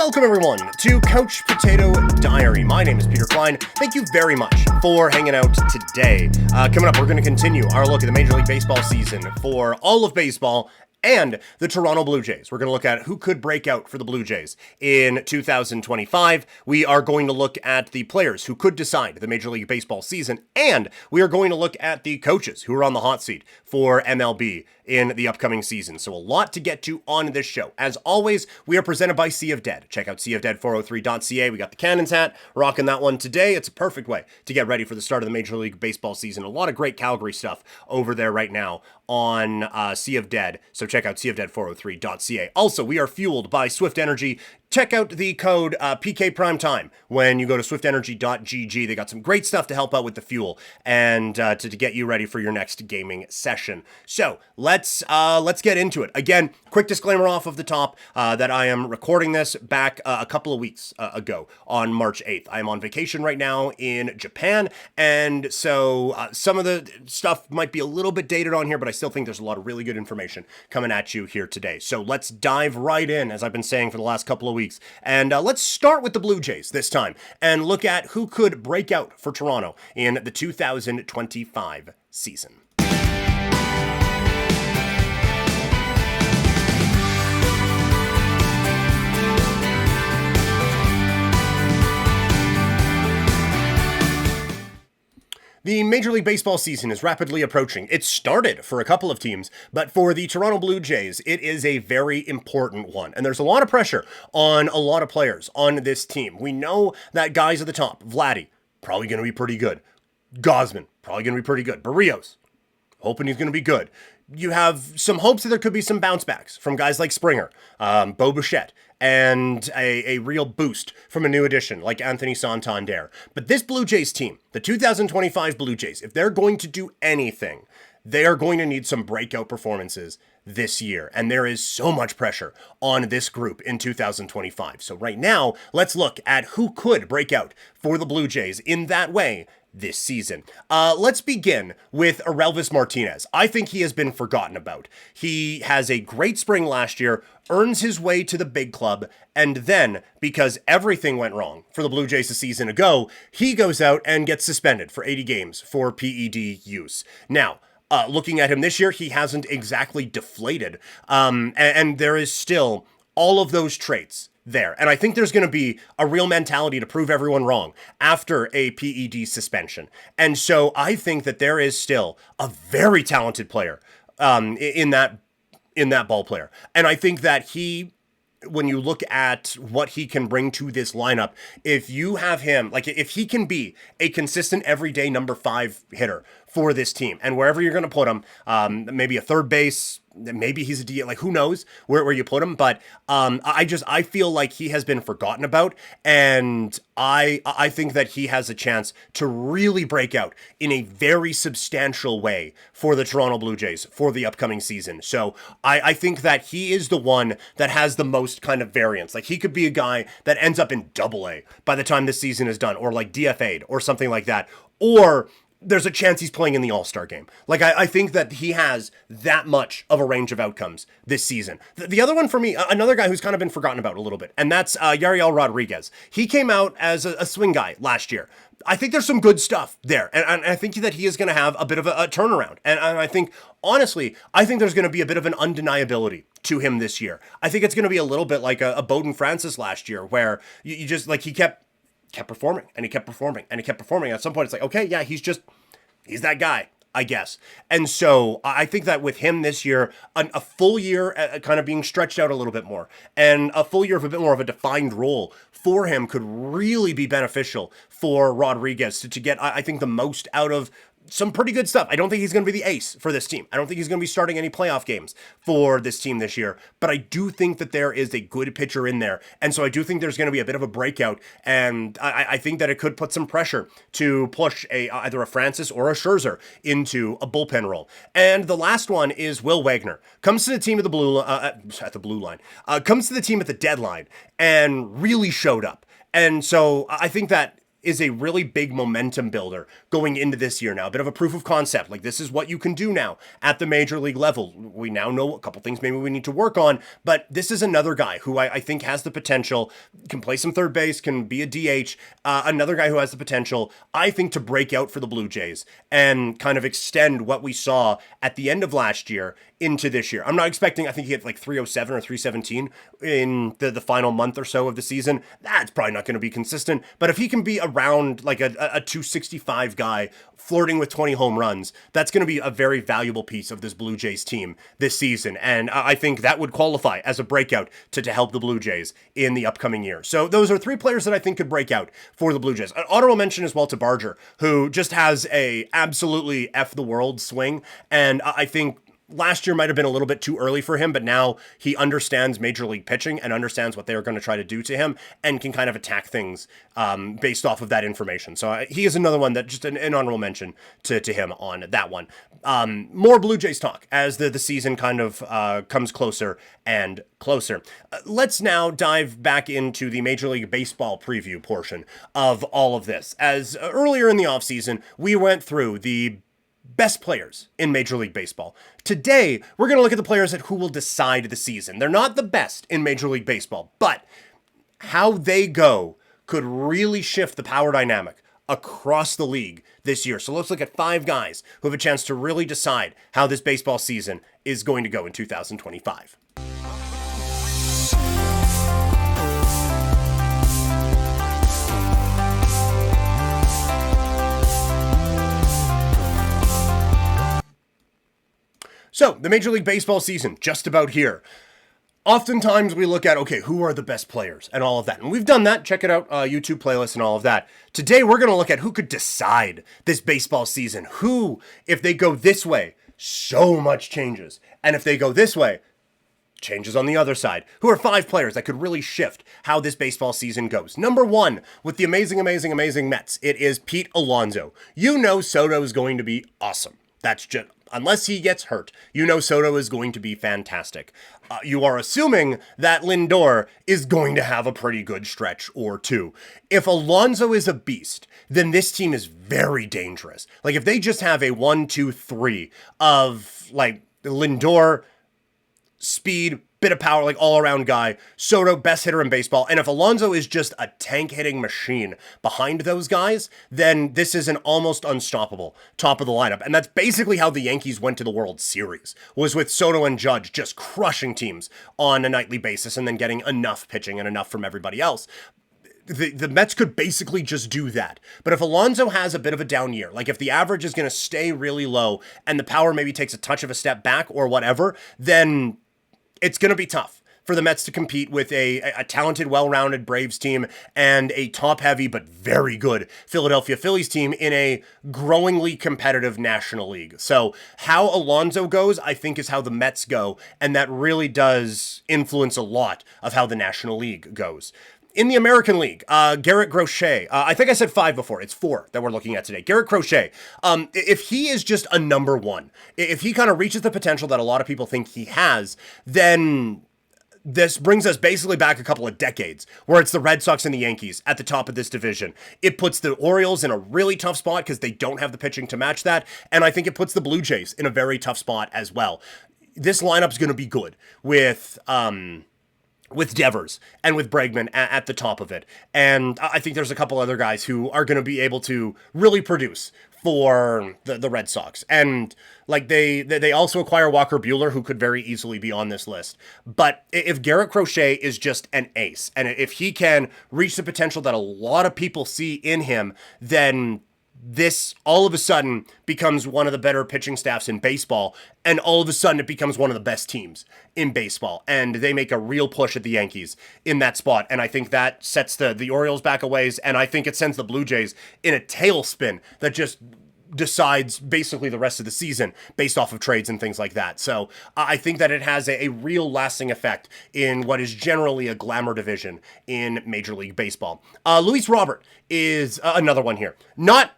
Welcome everyone to Couch Potato Diary. My name is Peter Klein. Thank you very much for hanging out today. Coming up, we're going to continue our look at the Major League Baseball season for all of baseball and the Toronto Blue Jays. We're going to look at who could break out for the Blue Jays in 2025. We are going to look at the players who could decide the Major League Baseball season, and we are going to look at the coaches who are on the hot seat for MLB in the upcoming season. So a lot to get to on this show. As always, we are presented by Sea of Dead. Check out seaofdead403.ca. We got the Cannons hat, rocking that one today. It's a perfect way to get ready for the start of the Major League Baseball season. A lot of great Calgary stuff over there right now on Sea of Dead. So check out seaofdead403.ca. Also, we are fueled by Swift Energy. Check out the code PK Primetime when you go to swiftenergy.gg. They got some great stuff to help out with the fuel and to get you ready for your next gaming session. So let's get into it. Again, quick disclaimer off of the top that I am recording this back a couple of weeks ago on March 8th. I am on vacation right now in Japan, and so some of the stuff might be a little bit dated on here, but I still think there's a lot of really good information coming at you here today. So let's dive right in, as I've been saying for the last couple of weeks. And let's start with the Blue Jays this time and look at who could break out for Toronto in the 2025 season. The Major League Baseball season is rapidly approaching. It started for a couple of teams, but for the Toronto Blue Jays, it is a very important one. And there's a lot of pressure on a lot of players on this team. We know that guys at the top, Vladdy, probably going to be pretty good. Gosman, probably going to be pretty good. Barrios, hoping he's going to be good. You have some hopes that there could be some bounce backs from guys like Springer, Bo Bichette, and a real boost from a new addition like Anthony Santander. But this Blue Jays team, the 2025 Blue Jays, if they're going to do anything, they are going to need some breakout performances this year. And there is so much pressure on this group in 2025. So right now, let's look at who could break out for the Blue Jays in that way this season. Let's begin with Orelvis Martinez. I think he has been forgotten about. He has a great spring last year, earns his way to the big club, and then, because everything went wrong for the Blue Jays a season ago, he goes out and gets suspended for 80 games for PED use. Now, looking at him this year, he hasn't exactly deflated, and there is still all of those traits there. And I think there's going to be a real mentality to prove everyone wrong after a PED suspension. And so I think that there is still a very talented player in that ball player. And I think that when you look at what he can bring to this lineup, if you have him, like if he can be a consistent everyday number 5 hitter for this team, and wherever you're going to put him, maybe a third base, maybe he's a DH, like who knows where you put him, but I feel like he has been forgotten about, and I think that he has a chance to really break out in a very substantial way for the Toronto Blue Jays for the upcoming season. So I think that he is the one that has the most kind of variance. Like he could be a guy that ends up in AA by the time this season is done, or like DFA'd or something like that, or there's a chance he's playing in the All-Star game. Like, I think that he has that much of a range of outcomes this season. The other one for me, another guy who's kind of been forgotten about a little bit, and that's Yariel Rodriguez. He came out as a swing guy last year. I think there's some good stuff there, and I think that he is going to have a bit of a turnaround. And I think, honestly, I think there's going to be a bit of an undeniability to him this year. I think it's going to be a little bit like a Bowden Francis last year, where you just, like, he kept performing, and he kept performing, and he kept performing. At some point, it's like, okay, yeah, he's that guy, I guess. And so I think that with him this year, a full year kind of being stretched out a little bit more, and a full year of a bit more of a defined role for him could really be beneficial for Rodriguez to get, I think, the most out of some pretty good stuff. I don't think he's going to be the ace for this team. I don't think he's going to be starting any playoff games for this team this year, but I do think that there is a good pitcher in there. And so I do think there's going to be a bit of a breakout, and I think that it could put some pressure to push either a Francis or a Scherzer into a bullpen role. And the last one is Will Wagner. Comes to the team at the blue line, comes to the team at the deadline and really showed up. And so I think that is a really big momentum builder going into this year now. A bit of a proof of concept. Like, this is what you can do now at the major league level. We now know a couple things maybe we need to work on, but this is another guy who I think has the potential, can play some third base, can be a DH, another guy who has the potential, I think, to break out for the Blue Jays and kind of extend what we saw at the end of last year into this year. I'm not expecting, I think he hit like 307 or 317 in the final month or so of the season. That's probably not going to be consistent, but if he can be around like a 265 guy flirting with 20 home runs, that's going to be a very valuable piece of this Blue Jays team this season. And I think that would qualify as a breakout to help the Blue Jays in the upcoming year. So those are three players that I think could break out for the Blue Jays. An honorable mention as well to Barger, who just has a absolutely F the world swing. And I think last year might have been a little bit too early for him, but now he understands major league pitching and understands what they're going to try to do to him and can kind of attack things based off of that information. So he is another one that just an honorable mention to him on that one. More Blue Jays talk as the season kind of comes closer and closer. Let's now dive back into the Major League Baseball preview portion of all of this. As earlier in the offseason, we went through the best players in Major League Baseball. Today, we're going to look at the players who will decide the season. They're not the best in Major League Baseball, but how they go could really shift the power dynamic across the league this year. So let's look at 5 guys who have a chance to really decide how this baseball season is going to go in 2025. So, the Major League Baseball season, just about here. Oftentimes we look at, okay, who are the best players and all of that. And we've done that. Check it out, YouTube playlist and all of that. Today, we're going to look at who could decide this baseball season. Who, if they go this way, so much changes. And if they go this way, changes on the other side. Who are 5 players that could really shift how this baseball season goes? Number 1, with the amazing Mets, it is Pete Alonso. You know Soto is going to be awesome. That's just... Unless he gets hurt, you know Soto is going to be fantastic. You are assuming that Lindor is going to have a pretty good stretch or two. If Alonso is a beast, then this team is very dangerous. Like, if they just have a 1, 2, 3 of, like, Lindor, speed, bit of power, like all-around guy, Soto, best hitter in baseball, and if Alonso is just a tank-hitting machine behind those guys, then this is an almost unstoppable top of the lineup. And that's basically how the Yankees went to the World Series, was with Soto and Judge just crushing teams on a nightly basis and then getting enough pitching and enough from everybody else. The Mets could basically just do that. But if Alonso has a bit of a down year, like if the average is going to stay really low and the power maybe takes a touch of a step back or whatever, then it's going to be tough for the Mets to compete with a talented, well-rounded Braves team and a top-heavy but very good Philadelphia Phillies team in a growingly competitive National League. So how Alonso goes, I think, is how the Mets go, and that really does influence a lot of how the National League goes. In the American League, Garrett Crochet, I think I said 5 before, it's 4 that we're looking at today. Garrett Crochet, if he is just a number 1, if he kind of reaches the potential that a lot of people think he has, then this brings us basically back a couple of decades where it's the Red Sox and the Yankees at the top of this division. It puts the Orioles in a really tough spot because they don't have the pitching to match that, and I think it puts the Blue Jays in a very tough spot as well. This lineup's going to be good with Devers and with Bregman at the top of it. And I think there's a couple other guys who are going to be able to really produce for the Red Sox. And like they also acquire Walker Buehler, who could very easily be on this list. But if Garrett Crochet is just an ace, and if he can reach the potential that a lot of people see in him, then this all of a sudden becomes one of the better pitching staffs in baseball, and all of a sudden it becomes one of the best teams in baseball, and they make a real push at the Yankees in that spot, and I think that sets the Orioles back a ways, and I think it sends the Blue Jays in a tailspin that just decides basically the rest of the season based off of trades and things like that. So I think that it has a real lasting effect in what is generally a glamour division in Major League Baseball. Luis Robert is another one here. Not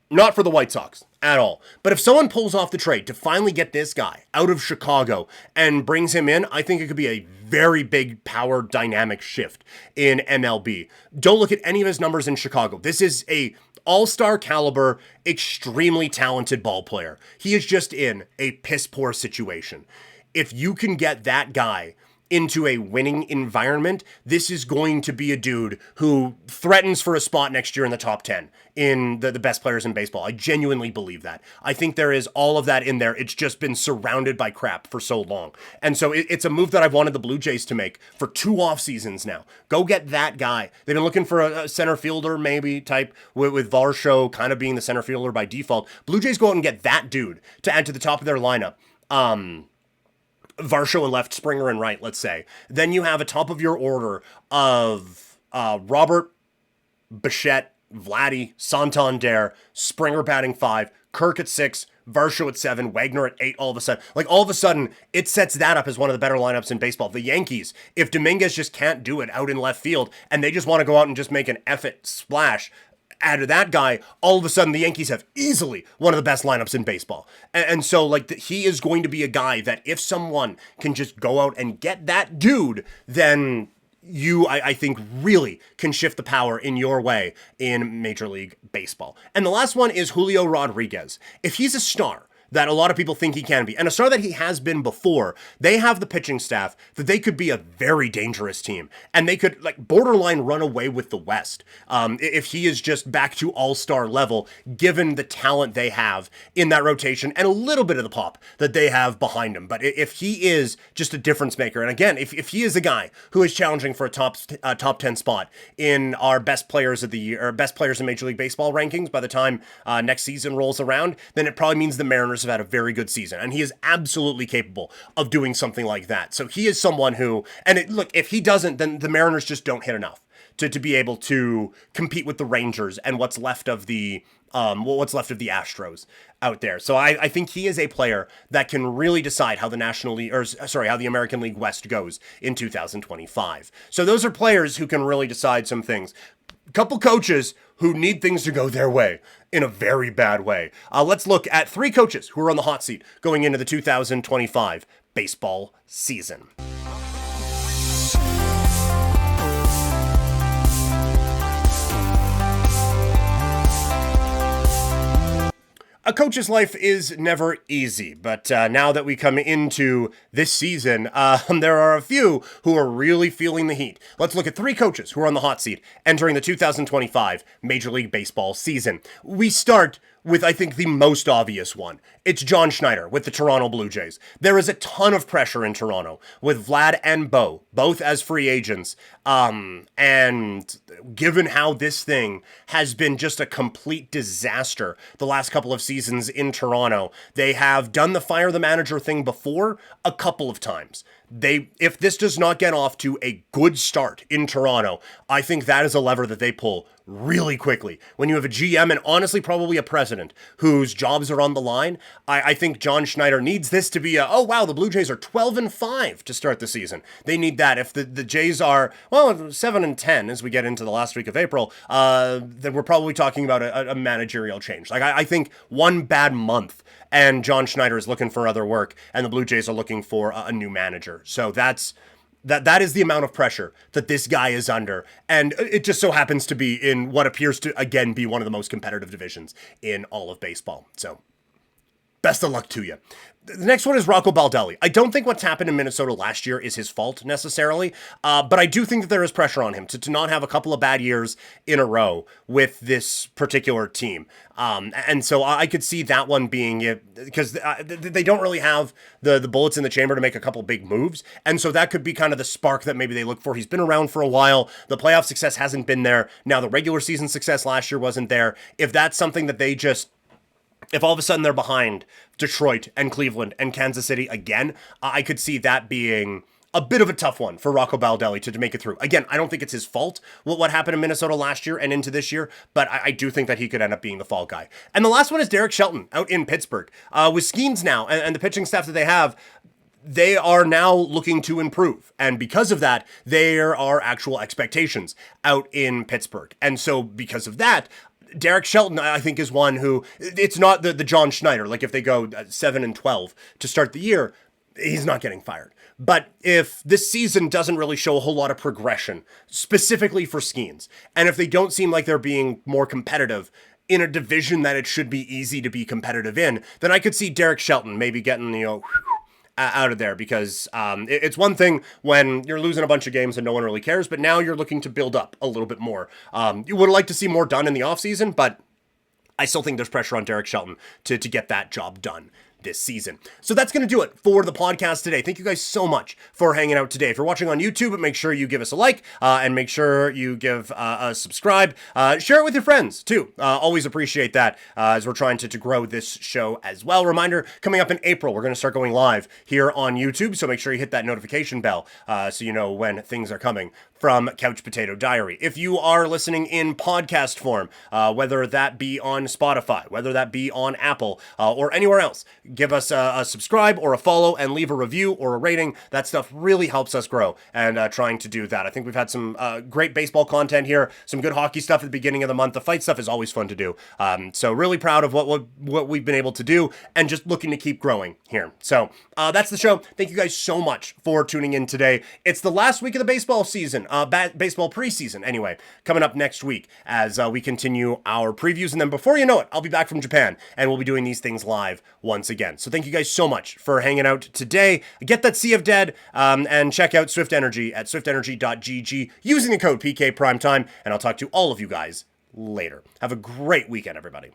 Not for the White Sox at all. But if someone pulls off the trade to finally get this guy out of Chicago and brings him in, I think it could be a very big power dynamic shift in MLB. Don't look at any of his numbers in Chicago. This is a all-star caliber, extremely talented ball player. He is just in a piss-poor situation. If you can get that guy into a winning environment, this is going to be a dude who threatens for a spot next year in the top 10 in the best players in baseball. I genuinely believe that. I think there is all of that in there. It's just been surrounded by crap for so long. And so it's a move that I've wanted the Blue Jays to make for 2 off seasons now. Go get that guy. They've been looking for a center fielder maybe type with Varsho kind of being the center fielder by default. Blue Jays go out and get that dude to add to the top of their lineup. Varsho and left, Springer and right, let's say. Then you have a top of your order of Robert, Bichette, Vladdy, Santander, Springer batting 5, Kirk at 6, Varsho at 7, Wagner at 8 all of a sudden. Like, all of a sudden, it sets that up as one of the better lineups in baseball. The Yankees, if Dominguez just can't do it out in left field, and they just want to go out and just make an effort splash, add to that guy, all of a sudden the Yankees have easily one of the best lineups in baseball. And so, like, he is going to be a guy that if someone can just go out and get that dude, then you, I think, really can shift the power in your way in Major League Baseball. And the last one is Julio Rodríguez. If he's a star that a lot of people think he can be, and a star that he has been before, they have the pitching staff that they could be a very dangerous team, and they could, like, borderline run away with the West if he is just back to all-star level, given the talent they have in that rotation and a little bit of the pop that they have behind him. But if he is just a difference maker, and again, if he is a guy who is challenging for a top 10 spot in our best players of the year, or best players in Major League Baseball rankings by the time next season rolls around, then it probably means the Mariners have had a very good season, and he is absolutely capable of doing something like that. So he is someone who, and look, if he doesn't, then the Mariners just don't hit enough to be able to compete with the Rangers and what's left of the Astros out there. So I think he is a player that can really decide how the how the American League West goes in 2025. So those are players who can really decide some things. Couple coaches who need things to go their way in a very bad way. Let's look at 3 coaches who are on the hot seat going into the 2025 baseball season. A coach's life is never easy, but now that we come into this season, there are a few who are really feeling the heat. Let's look at 3 coaches who are on the hot seat entering the 2025 Major League Baseball season. We start with, I think, the most obvious one. It's John Schneider with the Toronto Blue Jays. There is a ton of pressure in Toronto with Vlad and Bo, both as free agents. And given how this thing has been just a complete disaster the last couple of seasons in Toronto, they have done the fire the manager thing before a couple of times. If this does not get off to a good start in Toronto, I think that is a lever that they pull really quickly. When you have a GM and honestly probably a president whose jobs are on the line, I think John Schneider needs this to be oh wow, the Blue Jays are 12-5 to start the season. They need that. If the Jays are, 7-10 as we get into the last week of April, then we're probably talking about a managerial change. Like I think one bad month and John Schneider is looking for other work and the Blue Jays are looking for a new manager. So that is the amount of pressure that this guy is under. And it just so happens to be in what appears to, again, be one of the most competitive divisions in all of baseball. So best of luck to you. The next one is Rocco Baldelli. I don't think what's happened in Minnesota last year is his fault necessarily, but I do think that there is pressure on him to not have a couple of bad years in a row with this particular team. And so I could see that one being it, because they don't really have the bullets in the chamber to make a couple big moves. And so that could be kind of the spark that maybe they look for. He's been around for a while. The playoff success hasn't been there. Now the regular season success last year wasn't there. If that's something that if all of a sudden they're behind Detroit and Cleveland and Kansas City again, I could see that being a bit of a tough one for Rocco Baldelli to make it through. Again, I don't think it's his fault what happened in Minnesota last year and into this year, but I do think that he could end up being the fall guy. And the last one is Derek Shelton out in Pittsburgh. With Skeens now and the pitching staff that they have, they are now looking to improve. And because of that, there are actual expectations out in Pittsburgh. And so because of that, Derek Shelton, I think, is one who, it's not the John Schneider. Like if they go 7-12 to start the year, he's not getting fired. But if this season doesn't really show a whole lot of progression, specifically for Skeens, and if they don't seem like they're being more competitive in a division that it should be easy to be competitive in, then I could see Derek Shelton maybe getting, out of there, because it's one thing when you're losing a bunch of games and no one really cares, but now you're looking to build up a little bit more. You would like to see more done in the offseason, but I still think there's pressure on Derek Shelton to get that job done this season. So that's going to do it for the podcast today. Thank you guys so much for hanging out today. If you're watching on YouTube, make sure you give us a like and make sure you give a subscribe. Share it with your friends too. Always appreciate that as we're trying to grow this show as well. Reminder, coming up in April, we're going to start going live here on YouTube. So make sure you hit that notification bell so you know when things are coming from Couch Potato Diary. If you are listening in podcast form, whether that be on Spotify, whether that be on Apple, or anywhere else, give us a subscribe or a follow and leave a review or a rating. That stuff really helps us grow, and trying to do that. I think we've had some great baseball content here, some good hockey stuff at the beginning of the month. The fight stuff is always fun to do. So really proud of what we've been able to do, and just looking to keep growing here. So that's the show. Thank you guys so much for tuning in today. It's the last week of the baseball season. Baseball preseason, anyway, coming up next week as we continue our previews. And then before you know it, I'll be back from Japan, and we'll be doing these things live once again. So thank you guys so much for hanging out today. Get that Sea of Dead, and check out Swift Energy at swiftenergy.gg using the code PK Primetime, and I'll talk to all of you guys later. Have a great weekend, everybody.